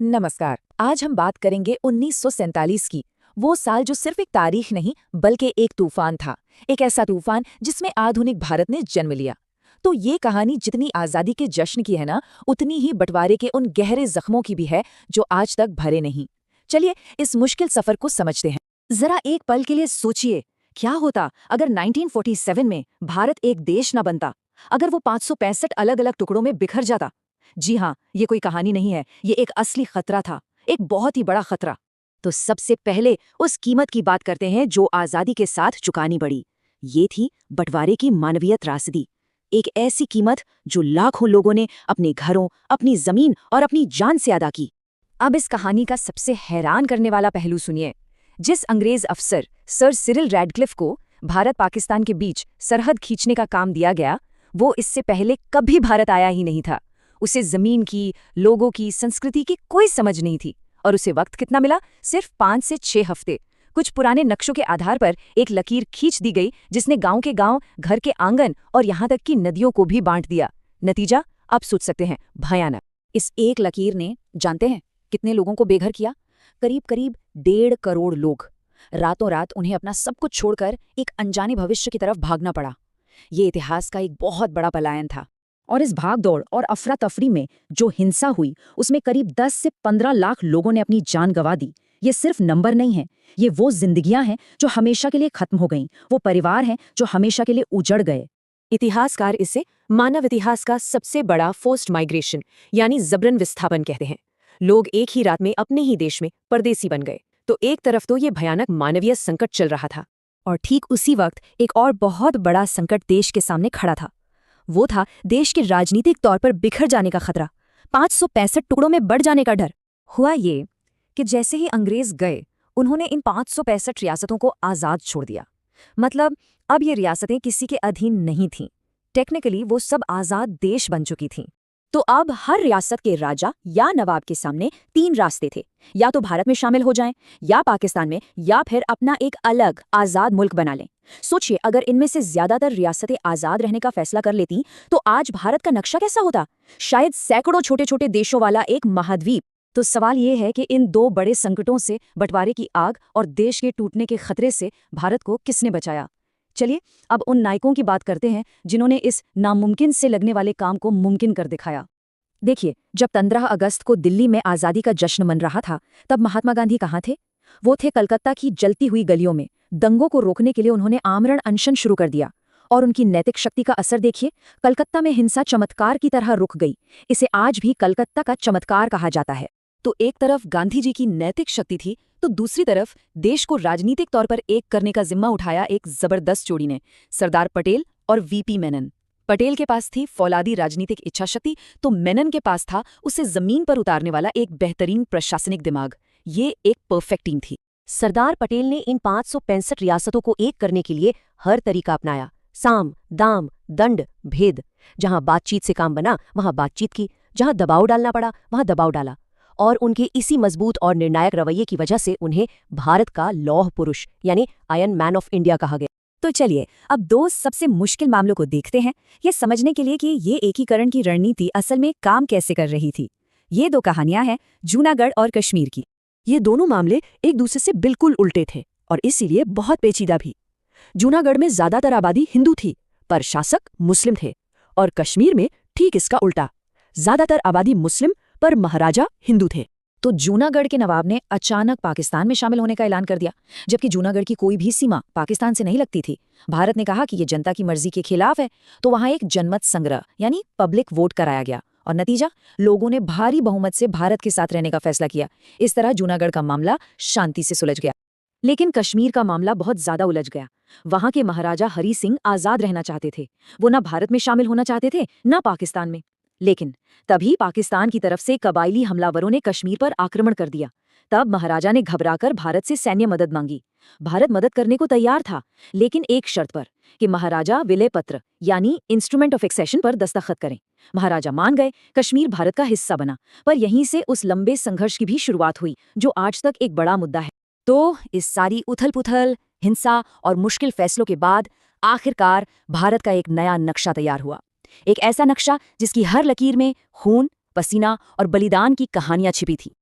नमस्कार। आज हम बात करेंगे 1947 की। वो साल जो सिर्फ एक तारीख नहीं बल्कि एक तूफान था। एक ऐसा तूफान जिसमें आधुनिक भारत ने जन्म लिया। तो ये कहानी जितनी आज़ादी के जश्न की है ना, उतनी ही बंटवारे के उन गहरे जख्मों की भी है जो आज तक भरे नहीं। चलिए इस मुश्किल सफर को समझते हैं। जरा एक पल के लिए सोचिए, क्या होता अगर 1947 में भारत एक देश न बनता, अगर वो 565 अलग अलग टुकड़ों में बिखर जाता। जी हाँ, ये कोई कहानी नहीं है, ये एक असली खतरा था, एक बहुत ही बड़ा खतरा। तो सबसे पहले उस कीमत की बात करते हैं जो आज़ादी के साथ चुकानी पड़ी। ये थी बंटवारे की मानवीय त्रासदी। एक ऐसी कीमत जो लाखों लोगों ने अपने घरों, अपनी जमीन और अपनी जान से अदा की। अब इस कहानी का सबसे हैरान करने वाला पहलू सुनिए। जिस अंग्रेज अफसर सर सिरिल रैडक्लिफ को भारत पाकिस्तान के बीच सरहद खींचने का काम दिया गया, वो इससे पहले कभी भारत आया ही नहीं था। उसे जमीन की, लोगों की, संस्कृति की कोई समझ नहीं थी। और उसे वक्त कितना मिला? सिर्फ 5 से 6 हफ्ते। कुछ पुराने नक्शों के आधार पर एक लकीर खींच दी गई जिसने गांव के गांव, घर के आंगन और यहाँ तक कि नदियों को भी बांट दिया। नतीजा आप सोच सकते हैं, भयानक। इस एक लकीर ने, जानते हैं कितने लोगों को बेघर किया? करीब करीब 1.5 करोड़ लोग। रातों रात उन्हें अपना सब कुछ छोड़कर एक अनजाने भविष्य की तरफ भागना पड़ा। ये इतिहास का एक बहुत बड़ा पलायन था। और इस भागदौड़ और अफरा तफरी में जो हिंसा हुई, उसमें करीब 10 से 15 लाख लोगों ने अपनी जान गंवा दी। ये सिर्फ नंबर नहीं है, ये वो जिंदगियां हैं जो हमेशा के लिए खत्म हो गईं, वो परिवार हैं जो हमेशा के लिए उजड़ गए। इतिहासकार इसे मानव इतिहास का सबसे बड़ा फोर्स्ड माइग्रेशन यानी जबरन विस्थापन कहते हैं। लोग एक ही रात में अपने ही देश में परदेसी बन गए। तो एक तरफ तो ये भयानक मानवीय संकट चल रहा था, और ठीक उसी वक्त एक और बहुत बड़ा संकट देश के सामने खड़ा था। वो था देश के राजनीतिक तौर पर बिखर जाने का खतरा, 565 टुकड़ों में बढ़ जाने का डर। हुआ ये कि जैसे ही अंग्रेज गए, उन्होंने इन 565 रियासतों को आज़ाद छोड़ दिया। मतलब अब ये रियासतें किसी के अधीन नहीं थीं। टेक्निकली वो सब आज़ाद देश बन चुकी थीं। तो अब हर रियासत के राजा या नवाब के सामने 3 रास्ते थे। या तो भारत में शामिल हो जाएं, या पाकिस्तान में, या फिर अपना एक अलग आज़ाद मुल्क बना लें। सोचिए, अगर इनमें से ज्यादातर रियासतें आज़ाद रहने का फैसला कर लेती तो आज भारत का नक्शा कैसा होता? शायद सैकड़ों छोटे छोटे देशों वाला एक महाद्वीप। तो सवाल ये है कि इन 2 बड़े संकटों से, बंटवारे की आग और देश के टूटने के खतरे से, भारत को किसने बचाया? चलिए अब उन नायकों की बात करते हैं जिन्होंने इस नामुमकिन से लगने वाले काम को मुमकिन कर दिखाया। देखिए, जब 15 अगस्त को दिल्ली में आज़ादी का जश्न मन रहा था, तब महात्मा गांधी कहाँ थे? वो थे कलकत्ता की जलती हुई गलियों में। दंगों को रोकने के लिए उन्होंने आमरण अनशन शुरू कर दिया। और उनकी नैतिक शक्ति का असर देखिए, कलकत्ता में हिंसा चमत्कार की तरह रुक गई। इसे आज भी कलकत्ता का चमत्कार कहा जाता है। तो एक तरफ गांधी जी की नैतिक शक्ति थी, तो दूसरी तरफ देश को राजनीतिक तौर पर एक करने का जिम्मा उठाया एक जबरदस्त जोड़ी ने, सरदार पटेल और वीपी मेनन। पटेल के पास थी फौलादी राजनीतिक इच्छाशक्ति, तो मेनन के पास था उसे जमीन पर उतारने वाला एक बेहतरीन प्रशासनिक दिमाग। ये एक परफेक्ट टीम थी। सरदार पटेल ने इन 565 रियासतों को एक करने के लिए हर तरीका अपनाया। साम, दाम, दंड, भेद। जहां बातचीत से काम बना वहां बातचीत की, जहां दबाव डालना पड़ा वहां दबाव डाला। और उनके इसी मजबूत और निर्णायक रवैये की वजह से उन्हें भारत का लौह पुरुष यानी आयरन मैन ऑफ इंडिया कहा गया। तो चलिए अब 2 सबसे मुश्किल मामलों को देखते हैं, ये समझने के लिए कि ये एकीकरण की रणनीति असल में काम कैसे कर रही थी। ये 2 कहानियां हैं जूनागढ़ और कश्मीर की। ये दोनों मामले एक दूसरे से बिल्कुल उल्टे थे और इसीलिए बहुत पेचीदा भी। जूनागढ़ में ज्यादातर आबादी हिंदू थी, पर शासक मुस्लिम थे। और कश्मीर में ठीक इसका उल्टा, ज्यादातर आबादी मुस्लिम पर महाराजा हिंदू थे। तो जूनागढ़ के नवाब ने अचानक पाकिस्तान में शामिल होने का ऐलान कर दिया, जबकि जूनागढ़ की कोई भी सीमा पाकिस्तान से नहीं लगती थी। भारत ने कहा कि ये जनता की मर्जी के खिलाफ है, तो वहां एक जनमत संग्रह यानी पब्लिक वोट कराया गया। और नतीजा, लोगों ने भारी बहुमत से भारत के साथ रहने का फैसला किया। इस तरह जूनागढ़ का मामला शांति से सुलझ गया। लेकिन कश्मीर का मामला बहुत ज्यादा उलझ गया। वहां के महाराजा हरी सिंह आजाद रहना चाहते थे। वो ना भारत में शामिल होना चाहते थे, ना पाकिस्तान में। लेकिन तभी पाकिस्तान की तरफ से कबायली हमलावरों ने कश्मीर पर आक्रमण कर दिया। तब महाराजा ने घबराकर भारत से सैन्य मदद मांगी। भारत मदद करने को तैयार था, लेकिन एक शर्त पर, कि महाराजा विलय पत्र यानी इंस्ट्रूमेंट ऑफ एक्सेशन पर दस्तखत करें। महाराजा मान गए, कश्मीर भारत का हिस्सा बना। पर यहीं से उस लंबे संघर्ष की भी शुरुआत हुई जो आज तक एक बड़ा मुद्दा है। तो इस सारी उथल-पुथल, हिंसा और मुश्किल फैसलों के बाद आखिरकार भारत का एक नया नक्शा तैयार हुआ। एक ऐसा नक्शा जिसकी हर लकीर में खून, पसीना और बलिदान की कहानियां छिपी थी।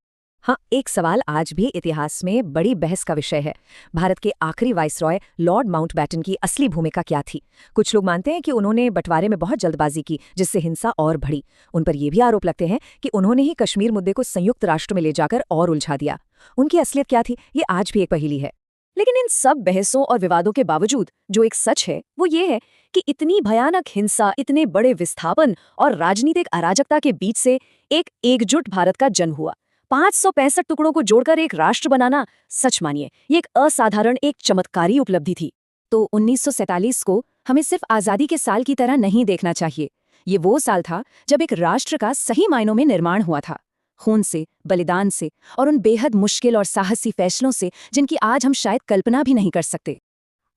हाँ, एक सवाल आज भी इतिहास में बड़ी बहस का विषय है। भारत के आखिरी वाइसरॉय लॉर्ड माउंटबैटन की असली भूमिका क्या थी? कुछ लोग मानते हैं कि उन्होंने बंटवारे में बहुत जल्दबाजी की, जिससे हिंसा और बढ़ी। उन पर ये भी आरोप लगते हैं कि उन्होंने ही कश्मीर मुद्दे को संयुक्त राष्ट्र में ले जाकर और उलझा दिया। उनकी असलियत क्या थी, ये आज भी एक पहेली है। लेकिन इन सब बहसों और विवादों के बावजूद जो एक सच है वो ये है कि इतनी भयानक हिंसा, इतने बड़े विस्थापन और राजनीतिक अराजकता के बीच से एक एकजुट भारत का जन्म हुआ। 565 टुकड़ों को जोड़कर एक राष्ट्र बनाना, सच मानिए, ये एक असाधारण, एक चमत्कारी उपलब्धि थी। तो 1947 को हमें सिर्फ आज़ादी के साल की तरह नहीं देखना चाहिए। ये वो साल था जब एक राष्ट्र का सही मायनों में निर्माण हुआ था, खून से, बलिदान से और उन बेहद मुश्किल और साहसी फैसलों से जिनकी आज हम शायद कल्पना भी नहीं कर सकते।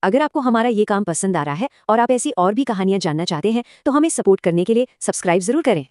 अगर आपको हमारा ये काम पसंद आ रहा है और आप ऐसी और भी कहानियां जानना चाहते हैं तो हमें सपोर्ट करने के लिए सब्सक्राइब जरूर करें।